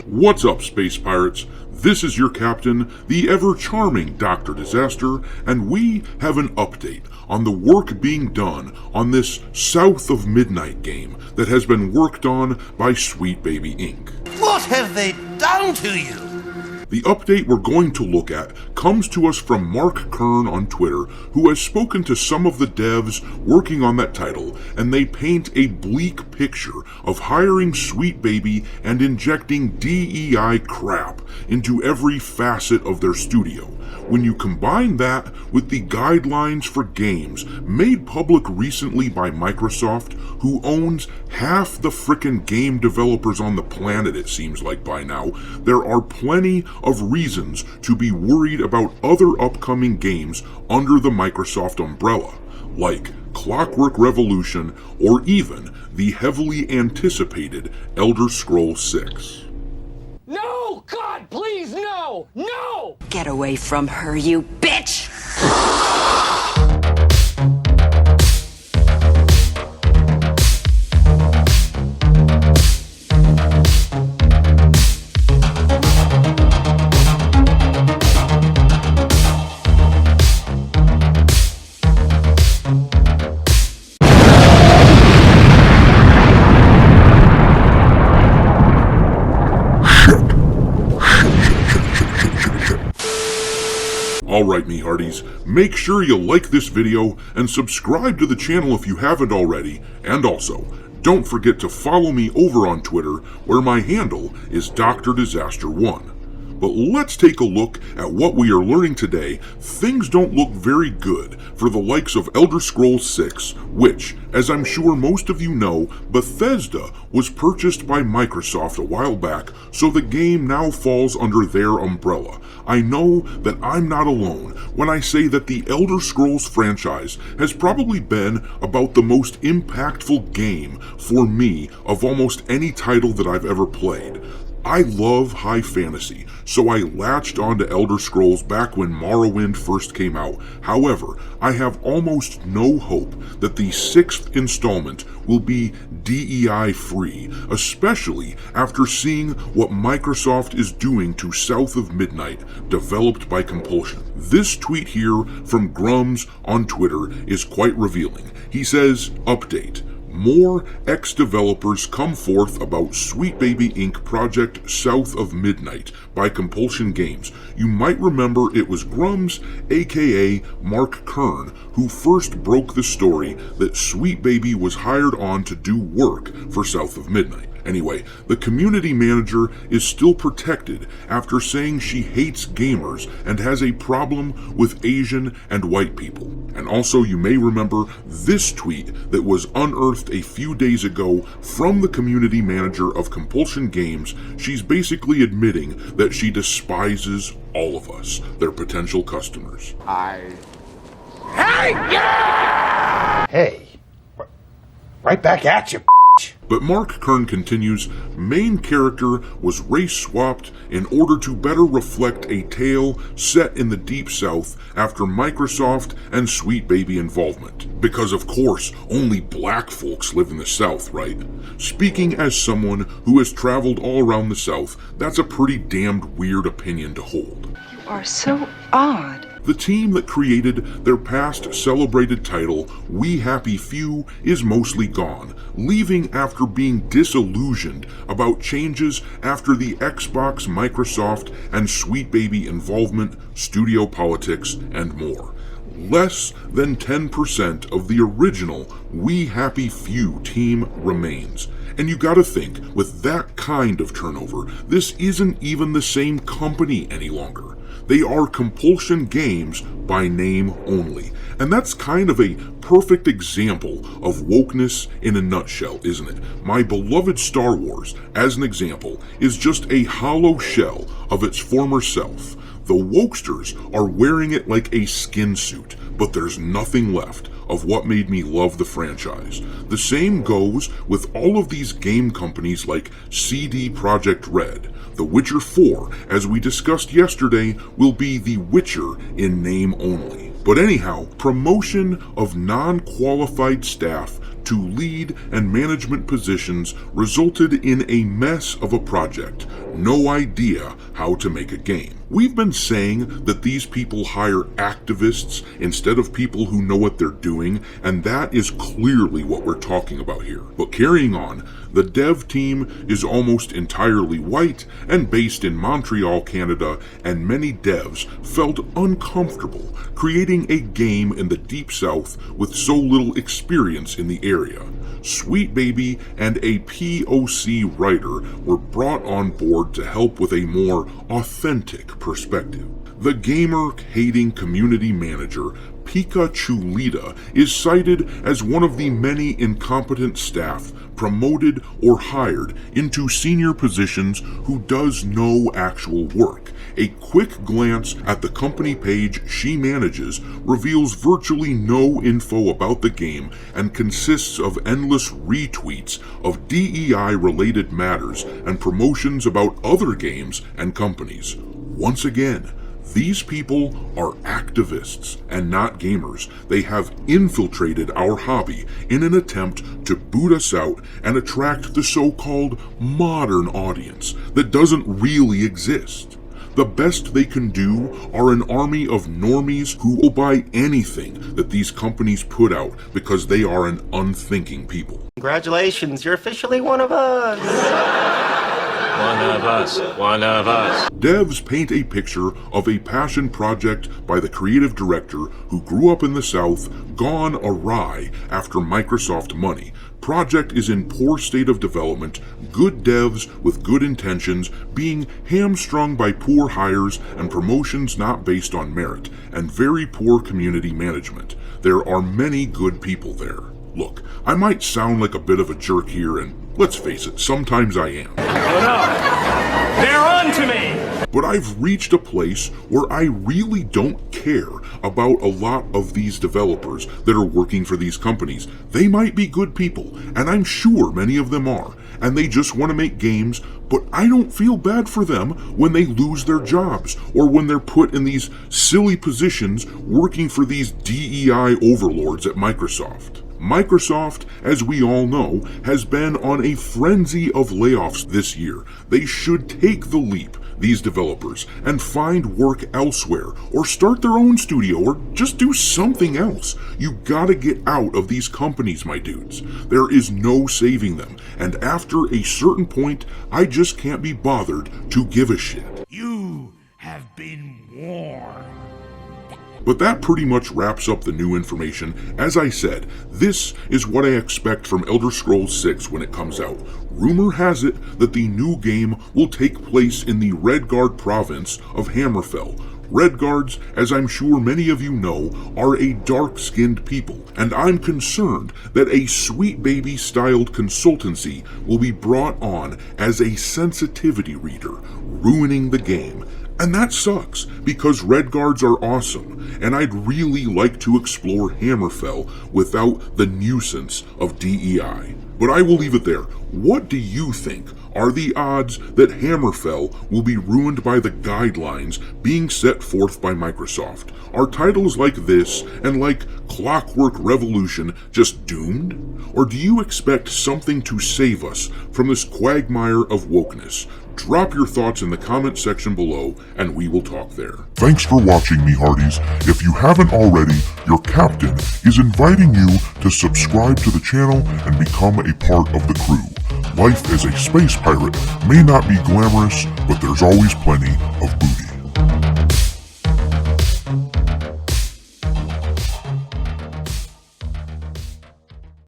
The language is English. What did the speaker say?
What's up, Space Pirates? This is your captain, the ever-charming Dr. Disaster, and we have an update on the work being done on this South of Midnight game that has been worked on by Sweet Baby Inc. What have they done to you? The update we're going to look at comes to us from Mark Kern on Twitter, who has spoken to some of the devs working on that title, and they paint a bleak picture of hiring Sweet Baby and injecting DEI crap into every facet of their studio. When you combine that with the guidelines for games made public recently by Microsoft, who owns half the frickin' game developers on the planet it seems like by now, there are plenty of reasons to be worried about other upcoming games under the Microsoft umbrella, like Clockwork Revolution or even the heavily anticipated Elder Scrolls 6. No! God, please, no! No! Get away from her, you bitch! Alright, me hearties, make sure you like this video and subscribe to the channel if you haven't already, and also, don't forget to follow me over on Twitter, where my handle is Dr. Disaster 1. But let's take a look at what we are learning today. Things don't look very good for the likes of Elder Scrolls 6, which, as I'm sure most of you know, Bethesda was purchased by Microsoft a while back, so the game now falls under their umbrella. I know that I'm not alone when I say that the Elder Scrolls franchise has probably been about the most impactful game for me of almost any title that I've ever played. I love high fantasy, so I latched onto Elder Scrolls back when Morrowind first came out. However, I have almost no hope that the 6th installment will be DEI free, especially after seeing what Microsoft is doing to South of Midnight, developed by Compulsion. This tweet here from Grums on Twitter is quite revealing. He says, "Update. More ex-developers come forth about Sweet Baby Inc. project South of Midnight by Compulsion Games. You might remember it was Grums, aka Mark Kern, who first broke the story that Sweet Baby was hired on to do work for South of Midnight. Anyway, the community manager is still protected after saying she hates gamers and has a problem with Asian and white people." And also, you may remember this tweet that was unearthed a few days ago from the community manager of Compulsion Games. She's basically admitting that she despises all of us, their potential customers. Hey, right back at you. But Mark Kern continues, main character was race swapped in order to better reflect a tale set in the Deep South after Microsoft and Sweet Baby involvement. Because of course, only black folks live in the South, right? Speaking as someone who has traveled all around the South, that's a pretty damned weird opinion to hold. You are so odd. The team that created their past celebrated title, We Happy Few, is mostly gone, leaving after being disillusioned about changes after the Xbox, Microsoft, and Sweet Baby involvement, studio politics, and more. Less than 10% of the original We Happy Few team remains. And you gotta think, with that kind of turnover, this isn't even the same company any longer. They are Compulsion Games by name only. And that's kind of a perfect example of wokeness in a nutshell, isn't it? My beloved Star Wars, as an example, is just a hollow shell of its former self. The wokesters are wearing it like a skin suit, but there's nothing left of what made me love the franchise. The same goes with all of these game companies like CD Projekt Red. The Witcher 4, as we discussed yesterday, will be The Witcher in name only. But anyhow, promotion of non-qualified staff to lead and management positions resulted in a mess of a project. No idea how to make a game. We've been saying that these people hire activists instead of people who know what they're doing, and that is clearly what we're talking about here. But carrying on, the dev team is almost entirely white and based in Montreal, Canada, and many devs felt uncomfortable creating a game in the Deep South with so little experience in the area. Sweet Baby and a POC writer were brought on board to help with a more authentic perspective. The gamer-hating community manager, Pika Chulita, is cited as one of the many incompetent staff promoted or hired into senior positions who does no actual work. A quick glance at the company page she manages reveals virtually no info about the game and consists of endless retweets of DEI-related matters and promotions about other games and companies. Once again, these people are activists and not gamers. They have infiltrated our hobby in an attempt to boot us out and attract the so-called modern audience that doesn't really exist. The best they can do are an army of normies who will buy anything that these companies put out because they are an unthinking people. Congratulations, you're officially one of us. One of us. Devs paint a picture of a passion project by the creative director who grew up in the South, gone awry after Microsoft money. Project is in poor state of development, good devs with good intentions being hamstrung by poor hires and promotions not based on merit, and very poor community management. There are many good people there. Look, I might sound like a bit of a jerk here, and let's face it, sometimes I am. Oh no! They're on to me! But I've reached a place where I really don't care about a lot of these developers that are working for these companies. They might be good people, and I'm sure many of them are, and they just want to make games, but I don't feel bad for them when they lose their jobs or when they're put in these silly positions working for these DEI overlords at Microsoft. Microsoft, as we all know, has been on a frenzy of layoffs this year. They should take the leap, these developers, and find work elsewhere, or start their own studio, or just do something else. You gotta get out of these companies, my dudes. There is no saving them, and after a certain point, I just can't be bothered to give a shit. You have been warned. But that pretty much wraps up the new information. As I said, this is what I expect from Elder Scrolls 6 when it comes out. Rumor has it that the new game will take place in the Redguard province of Hammerfell. Redguards, as I'm sure many of you know, are a dark-skinned people, and I'm concerned that a Sweet Baby-styled consultancy will be brought on as a sensitivity reader, ruining the game. And that sucks, because Redguards are awesome, and I'd really like to explore Hammerfell without the nuisance of DEI. But I will leave it there. What do you think are the odds that Hammerfell will be ruined by the guidelines being set forth by Microsoft? Are titles like this and like Clockwork Revolution just doomed? Or do you expect something to save us from this quagmire of wokeness? Drop your thoughts in the comment section below, and we will talk there. Thanks for watching, me hearties. If you haven't already, your captain is inviting you to subscribe to the channel and become a part of the crew. Life as a space pirate may not be glamorous, but there's always plenty of booty.